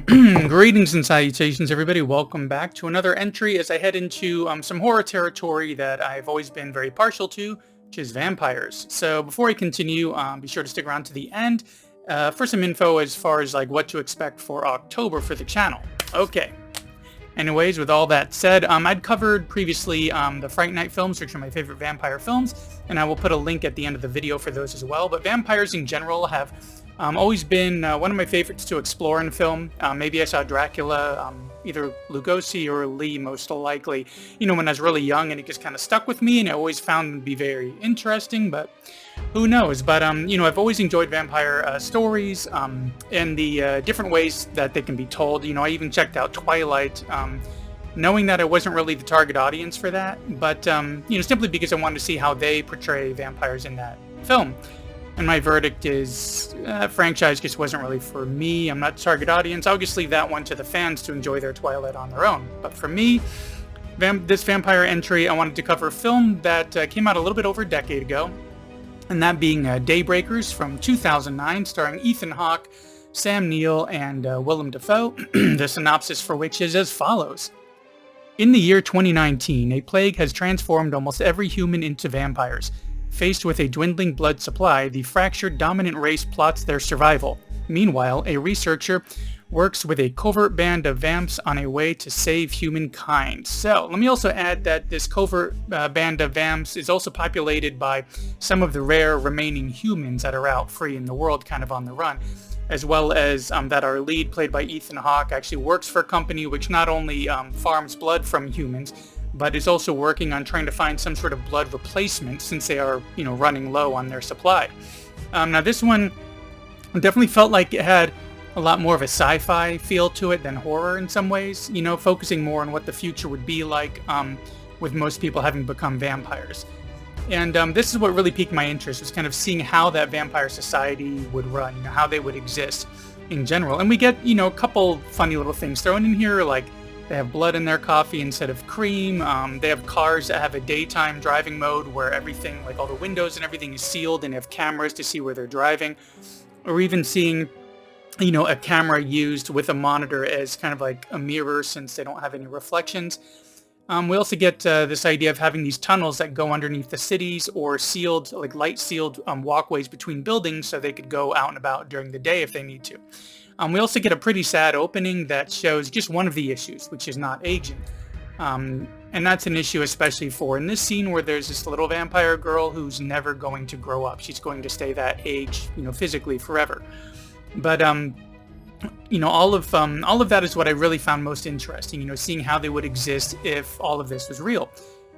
Greetings and salutations, everybody. Welcome back to another entry as I head into some horror territory that I've always been very partial to, which is vampires. So before I continue, be sure to stick around to the end for some info as far as like what to expect for October for the channel. Okay. Anyways, with all that said, I'd covered previously the Fright Night films, which are my favorite vampire films, and I will put a link at the end of the video for those as well. But vampires in general have always been one of my favorites to explore in film. Maybe I saw Dracula, either Lugosi or Lee most likely, when I was really young, and it just kind of stuck with me, and I always found them to be very interesting, but who knows? But, I've always enjoyed vampire stories and the different ways that they can be told. I even checked out Twilight, knowing that I wasn't really the target audience for that, but, simply because I wanted to see how they portray vampires in that film. And my verdict is, franchise just wasn't really for me. I'm not the target audience. I'll just leave that one to the fans to enjoy their Twilight on their own. But for me, this vampire entry, I wanted to cover a film that came out a little bit over a decade ago, and that being Daybreakers from 2009, starring Ethan Hawke, Sam Neill, and Willem Defoe, the synopsis for which is as follows. In the year 2019, a plague has transformed almost every human into vampires. Faced with a dwindling blood supply, the fractured dominant race plots their survival. Meanwhile, a researcher works with a covert band of vamps on a way to save humankind. So, let me also add that this covert band of vamps is also populated by some of the rare remaining humans that are out free in the world, kind of on the run, as well as that our lead, played by Ethan Hawke, actually works for a company which not only farms blood from humans, but is also working on trying to find some sort of blood replacement since they are, running low on their supply. Now this one definitely felt like it had a lot more of a sci-fi feel to it than horror in some ways, focusing more on what the future would be like with most people having become vampires. And this is what really piqued my interest, was kind of seeing how that vampire society would run, how they would exist in general. And we get, a couple funny little things thrown in here, like they have blood in their coffee instead of cream. They have cars that have a daytime driving mode where everything, like all the windows and everything is sealed, and they have cameras to see where they're driving. Or even seeing, a camera used with a monitor as kind of like a mirror since they don't have any reflections. We also get this idea of having these tunnels that go underneath the cities, or sealed, like light sealed walkways between buildings so they could go out and about during the day if they need to. We also get a pretty sad opening that shows just one of the issues, which is not aging. And that's an issue especially for in this scene where there's this little vampire girl who's never going to grow up. She's going to stay that age, physically forever. But, all of that is what I really found most interesting, seeing how they would exist if all of this was real.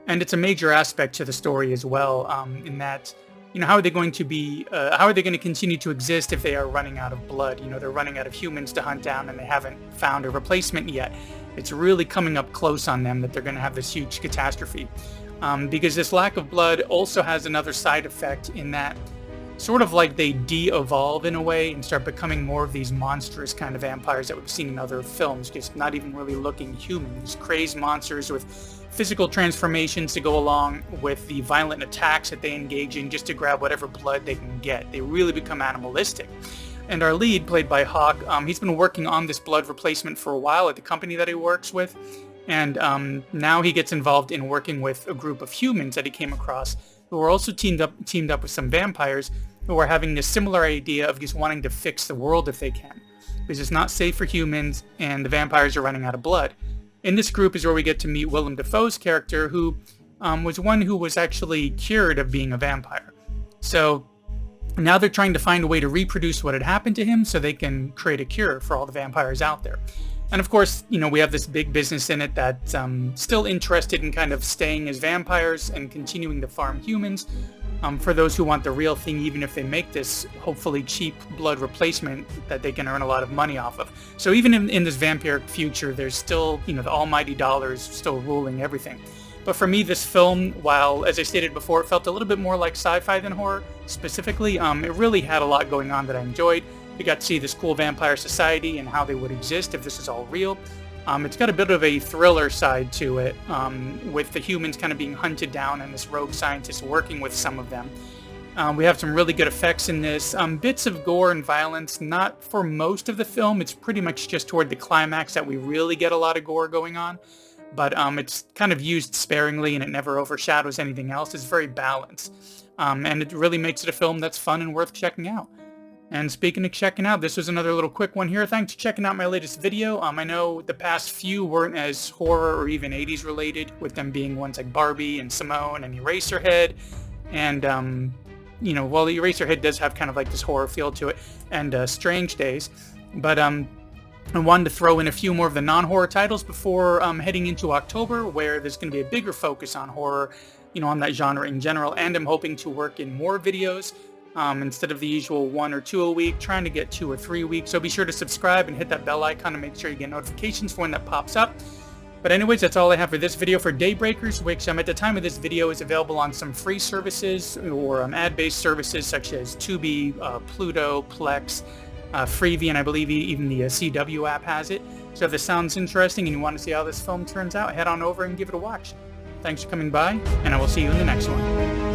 And it's a major aspect to the story as well, in that, how are they going to continue to exist if they are running out of blood? They're running out of humans to hunt down, and they haven't found a replacement yet. It's really coming up close on them that they're going to have this huge catastrophe. Because this lack of blood also has another side effect in that sort of like they de-evolve in a way and start becoming more of these monstrous kind of vampires that we've seen in other films, just not even really looking human. These crazed monsters with physical transformations to go along with the violent attacks that they engage in just to grab whatever blood they can get. They really become animalistic. And our lead, played by Hawke, he's been working on this blood replacement for a while at the company that he works with. And now he gets involved in working with a group of humans that he came across who are also teamed up with some vampires who are having this similar idea of just wanting to fix the world if they can. Because it's not safe for humans and the vampires are running out of blood. In this group is where we get to meet Willem Defoe's character, who was one who was actually cured of being a vampire. So now they're trying to find a way to reproduce what had happened to him so they can create a cure for all the vampires out there. And of course, we have this big business in it that's still interested in kind of staying as vampires and continuing to farm humans for those who want the real thing, even if they make this hopefully cheap blood replacement that they can earn a lot of money off of. So even in this vampiric future, there's still, the almighty dollars still ruling everything. But for me, this film, while, as I stated before, it felt a little bit more like sci-fi than horror, specifically, it really had a lot going on that I enjoyed. We got to see this cool vampire society and how they would exist if this is all real. It's got a bit of a thriller side to it, with the humans kind of being hunted down and this rogue scientist working with some of them. We have some really good effects in this. Bits of gore and violence, not for most of the film. It's pretty much just toward the climax that we really get a lot of gore going on. But it's kind of used sparingly, and it never overshadows anything else. It's very balanced. And it really makes it a film that's fun and worth checking out. And speaking of checking out, this was another little quick one here. Thanks for checking out my latest video. I know the past few weren't as horror or even 80s related, with them being ones like Barbie and Simone and Eraserhead. And, you know, while the Eraserhead does have kind of like this horror feel to it, and Strange Days. But I wanted to throw in a few more of the non-horror titles before heading into October, where there's going to be a bigger focus on horror, you know, on that genre in general. And I'm hoping to work in more videos. Instead of the usual 1 or 2 a week, trying to get 2 or 3 a week. So be sure to subscribe and hit that bell icon to make sure you get notifications for when that pops up. But anyways, that's all I have for this video for Daybreakers, which at the time of this video is available on some free services or ad-based services such as Tubi, Pluto, Plex, Freevee, and I believe even the CW app has it. So if this sounds interesting and you want to see how this film turns out, head on over and give it a watch. Thanks for coming by, and I will see you in the next one.